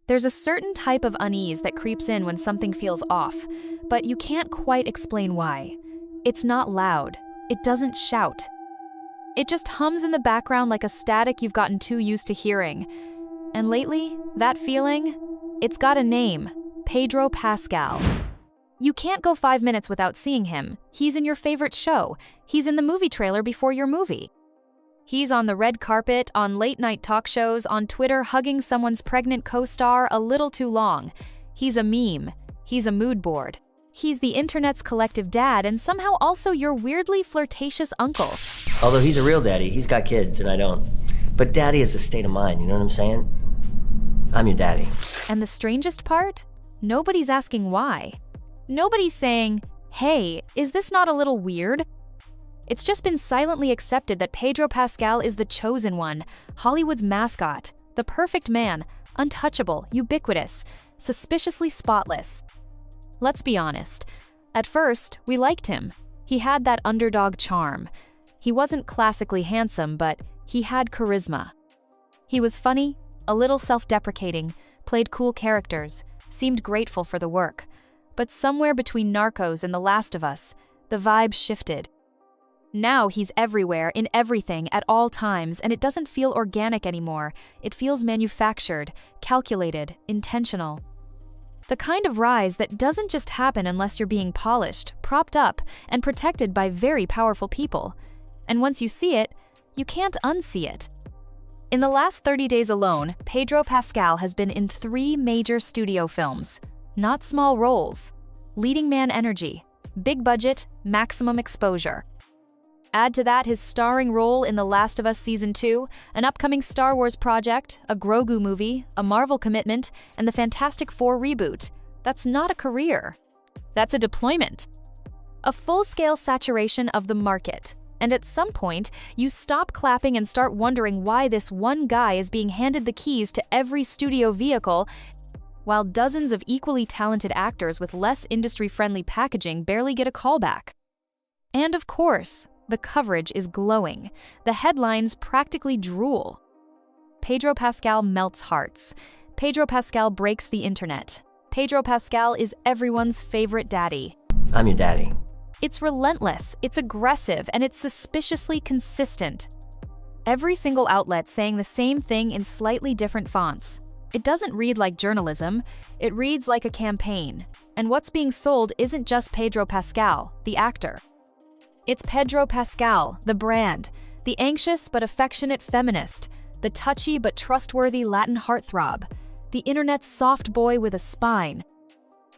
There's a certain type of unease that creeps in when something feels off, but you can't quite explain why. It's not loud. It doesn't shout. It just hums in the background like a static you've gotten too used to hearing. And lately, that feeling, it's got a name: Pedro Pascal. You can't go 5 minutes without seeing him. He's in your favorite show. He's in the movie trailer before your movie. He's on the red carpet, on late-night talk shows, on Twitter hugging someone's pregnant co-star a little too long. He's a meme. He's a mood board. He's the internet's collective dad and somehow also your weirdly flirtatious uncle. Although he's a real daddy, he's got kids and I don't. But daddy is a state of mind, you know what I'm saying? I'm your daddy. And the strangest part? Nobody's asking why. Nobody's saying, hey, is this not a little weird? It's just been silently accepted that Pedro Pascal is the chosen one, Hollywood's mascot, the perfect man, untouchable, ubiquitous, suspiciously spotless. Let's be honest. At first, we liked him. He had that underdog charm. He wasn't classically handsome, but he had charisma. He was funny, a little self-deprecating, played cool characters, seemed grateful for the work. But somewhere between Narcos and The Last of Us, the vibe shifted. Now he's everywhere, in everything, at all times, and it doesn't feel organic anymore. It feels manufactured, calculated, intentional. The kind of rise that doesn't just happen unless you're being polished, propped up, and protected by very powerful people. And once you see it, you can't unsee it. In the last 30 days alone, Pedro Pascal has been in 3 major studio films. Not small roles. Leading man energy. Big budget, maximum exposure. Add to that his starring role in The Last of Us Season 2, an upcoming Star Wars project, a Grogu movie, a Marvel commitment, and the Fantastic Four reboot. That's not a career. That's a deployment. A full-scale saturation of the market. And at some point, you stop clapping and start wondering why this one guy is being handed the keys to every studio vehicle, while dozens of equally talented actors with less industry-friendly packaging barely get a callback. And of course, the coverage is glowing. The headlines practically drool. Pedro Pascal melts hearts. Pedro Pascal breaks the internet. Pedro Pascal is everyone's favorite daddy. I'm your daddy. It's relentless, it's aggressive, and it's suspiciously consistent. Every single outlet saying the same thing in slightly different fonts. It doesn't read like journalism, it reads like a campaign. And what's being sold isn't just Pedro Pascal, the actor. It's Pedro Pascal, the brand, the anxious but affectionate feminist, the touchy but trustworthy Latin heartthrob, the internet's soft boy with a spine.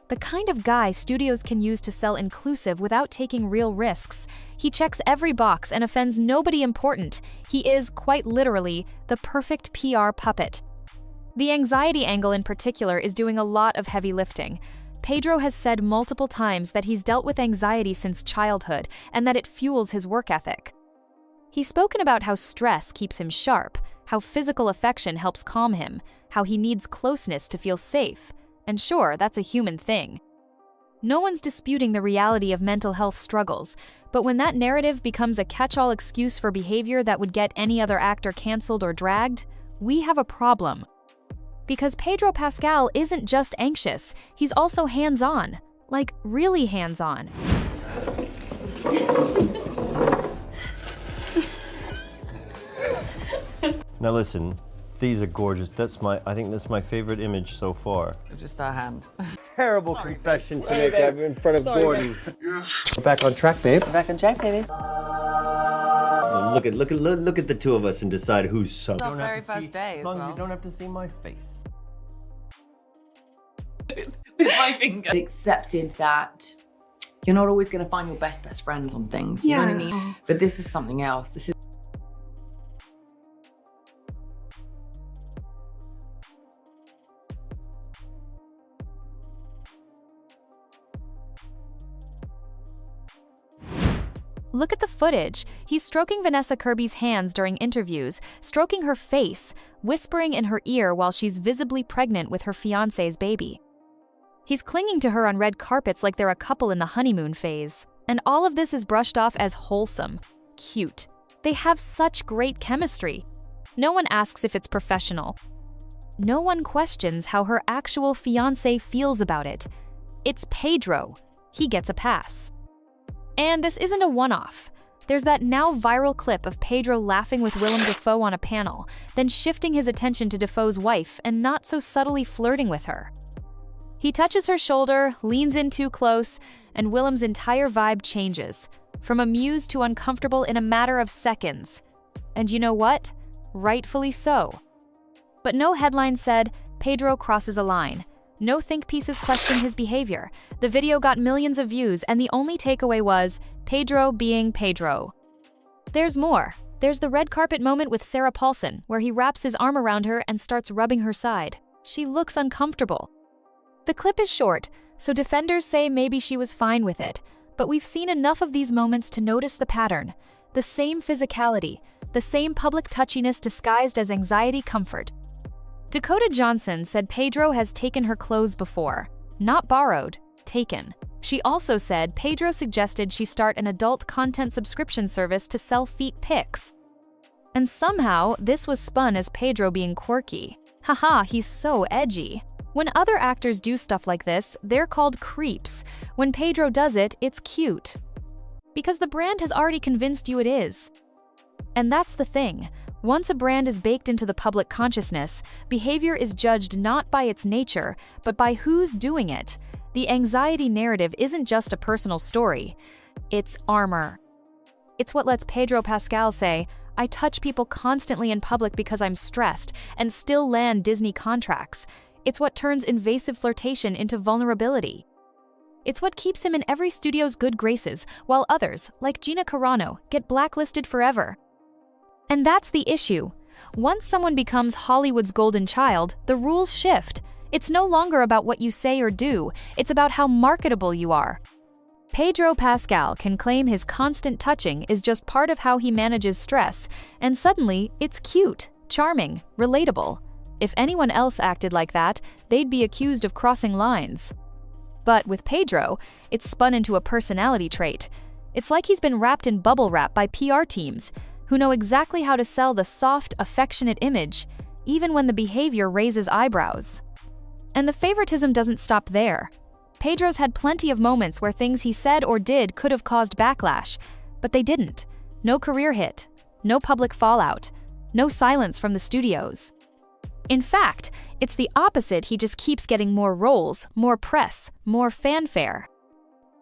The kind of guy studios can use to sell inclusive without taking real risks. He checks every box and offends nobody important. He is, quite literally, the perfect PR puppet. The anxiety angle in particular is doing a lot of heavy lifting. Pedro has said multiple times that he's dealt with anxiety since childhood and that it fuels his work ethic. He's spoken about how stress keeps him sharp, how physical affection helps calm him, how he needs closeness to feel safe. And sure, that's a human thing. No one's disputing the reality of mental health struggles, but when that narrative becomes a catch-all excuse for behavior that would get any other actor canceled or dragged, we have a problem. Because Pedro Pascal isn't just anxious, he's also hands-on. Like, really hands-on. Now listen, these are gorgeous. I think that's my favorite image so far. Just our hands. Terrible confession to make in front of Gordon. We're back on track, babe. We're back on track, baby. Look at the two of us and decide who's so. It's our very first day as long as you don't have to see my face. With my finger. Accepted that you're not always going to find your best friends on things, you know what I mean? But this is something else. This is Look at the footage. He's stroking Vanessa Kirby's hands during interviews, stroking her face, whispering in her ear while she's visibly pregnant with her fiancé's baby. He's clinging to her on red carpets like they're a couple in the honeymoon phase. And all of this is brushed off as wholesome, cute. They have such great chemistry. No one asks if it's professional. no one questions how her actual fiancé feels about it. It's Pedro. He gets a pass. And this isn't a one-off. There's that now viral clip of Pedro laughing with Willem Dafoe on a panel, then shifting his attention to Dafoe's wife and not so subtly flirting with her. He touches her shoulder, leans in too close, and Willem's entire vibe changes, from amused to uncomfortable in a matter of seconds. And you know what? Rightfully so. But no headline said, Pedro crosses a line. No think pieces questioned his behavior. The video got millions of views, and the only takeaway was Pedro being Pedro. There's more. There's the red carpet moment with Sarah Paulson, where he wraps his arm around her and starts rubbing her side. She looks uncomfortable. The clip is short, so defenders say maybe she was fine with it, but we've seen enough of these moments to notice the pattern. The same physicality, the same public touchiness disguised as anxiety comfort. Dakota Johnson said Pedro has taken her clothes before. Not borrowed, taken. She also said Pedro suggested she start an adult content subscription service to sell feet pics. And somehow, this was spun as Pedro being quirky. Haha, he's so edgy. When other actors do stuff like this, they're called creeps. When Pedro does it, it's cute. Because the brand has already convinced you it is. And that's the thing. Once a brand is baked into the public consciousness, behavior is judged not by its nature, but by who's doing it. The anxiety narrative isn't just a personal story. It's armor. It's what lets Pedro Pascal say, I touch people constantly in public because I'm stressed, and still land Disney contracts. It's what turns invasive flirtation into vulnerability. It's what keeps him in every studio's good graces, while others, like Gina Carano, get blacklisted forever. And that's the issue. Once someone becomes Hollywood's golden child, the rules shift. It's no longer about what you say or do, it's about how marketable you are. Pedro Pascal can claim his constant touching is just part of how he manages stress, and suddenly it's cute, charming, relatable. If anyone else acted like that, they'd be accused of crossing lines. But with Pedro, it's spun into a personality trait. It's like he's been wrapped in bubble wrap by PR teams, who know exactly how to sell the soft, affectionate image, even when the behavior raises eyebrows. And the favoritism doesn't stop there. Pedro's had plenty of moments where things he said or did could have caused backlash, but they didn't. No career hit, no public fallout, no silence from the studios. In fact, it's the opposite. He just keeps getting more roles, more press, more fanfare.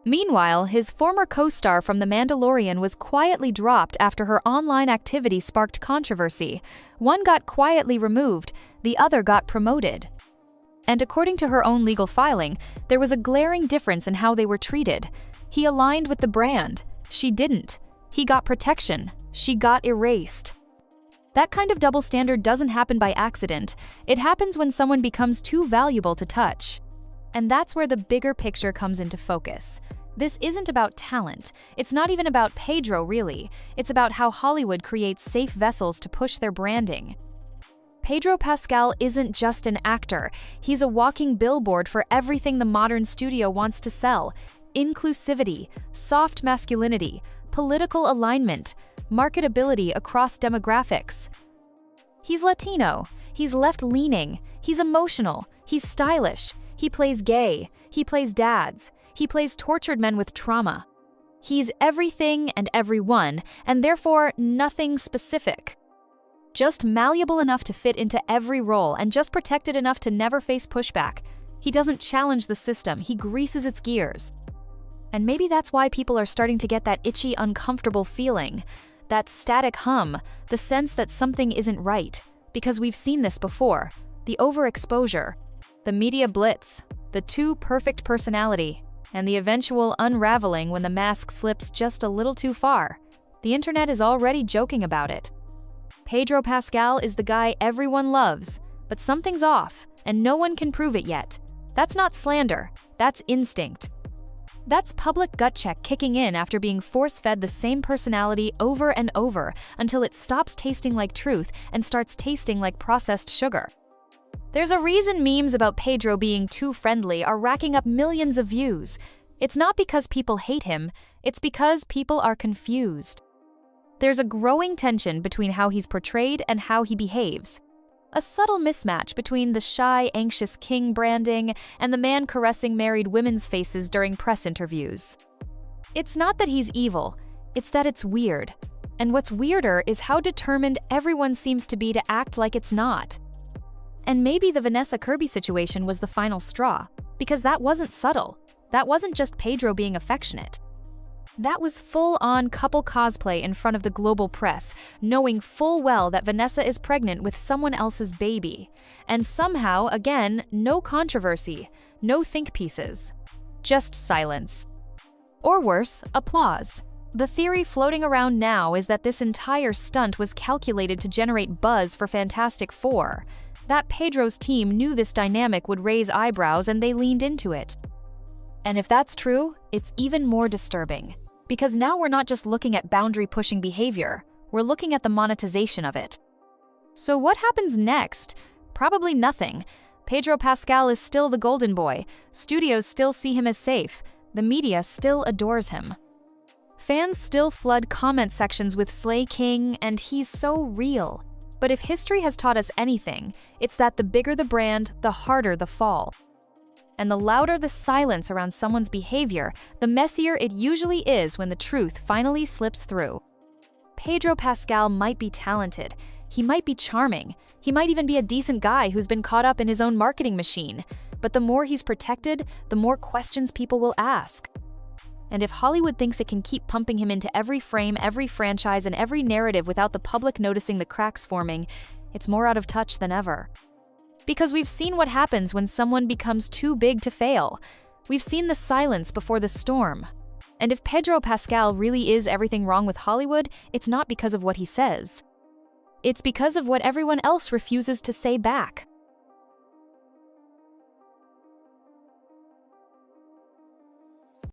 Meanwhile, his former co-star from The Mandalorian was quietly dropped after her online activity sparked controversy. One got quietly removed, the other got promoted. And according to her own legal filing, there was a glaring difference in how they were treated. He aligned with the brand. She didn't. He got protection. She got erased. That kind of double standard doesn't happen by accident. It happens when someone becomes too valuable to touch. And that's where the bigger picture comes into focus. This isn't about talent. It's not even about Pedro, really. It's about how Hollywood creates safe vessels to push their branding. Pedro Pascal isn't just an actor. He's a walking billboard for everything the modern studio wants to sell. Inclusivity, soft masculinity, political alignment, marketability across demographics. He's Latino. He's left-leaning. He's emotional. He's stylish. He plays gay. He plays dads. He plays tortured men with trauma. He's everything and everyone, and therefore nothing specific. Just malleable enough to fit into every role and just protected enough to never face pushback. He doesn't challenge the system, he greases its gears. And maybe that's why people are starting to get that itchy, uncomfortable feeling, that static hum, the sense that something isn't right. Because we've seen this before. The overexposure, the media blitz, the too perfect personality, and the eventual unraveling when the mask slips just a little too far. The internet is already joking about it. Pedro Pascal is the guy everyone loves, but something's off, and no one can prove it yet. That's not slander, that's instinct. That's public gut check kicking in after being force-fed the same personality over and over until it stops tasting like truth and starts tasting like processed sugar. There's a reason memes about Pedro being too friendly are racking up millions of views. It's not because people hate him, it's because people are confused. There's a growing tension between how he's portrayed and how he behaves. A subtle mismatch between the shy, anxious king branding and the man caressing married women's faces during press interviews. It's not that he's evil, it's that it's weird. And what's weirder is how determined everyone seems to be to act like it's not. And maybe the Vanessa Kirby situation was the final straw, because that wasn't subtle. That wasn't just Pedro being affectionate. That was full-on couple cosplay in front of the global press, knowing full well that Vanessa is pregnant with someone else's baby. And somehow, again, no controversy, no think pieces. Just silence. Or worse, applause. The theory floating around now is that this entire stunt was calculated to generate buzz for Fantastic Four. That Pedro's team knew this dynamic would raise eyebrows and they leaned into it. And if that's true, it's even more disturbing. Because now we're not just looking at boundary-pushing behavior, we're looking at the monetization of it. So what happens next? Probably nothing. Pedro Pascal is still the golden boy, studios still see him as safe, the media still adores him. Fans still flood comment sections with Slay King, and he's so real. But if history has taught us anything, it's that the bigger the brand, the harder the fall. And the louder the silence around someone's behavior, the messier it usually is when the truth finally slips through. Pedro Pascal might be talented, he might be charming, he might even be a decent guy who's been caught up in his own marketing machine, but the more he's protected, the more questions people will ask. And if Hollywood thinks it can keep pumping him into every frame, every franchise, and every narrative without the public noticing the cracks forming, it's more out of touch than ever. Because we've seen what happens when someone becomes too big to fail. We've seen the silence before the storm. And if Pedro Pascal really is everything wrong with Hollywood, it's not because of what he says. It's because of what everyone else refuses to say back.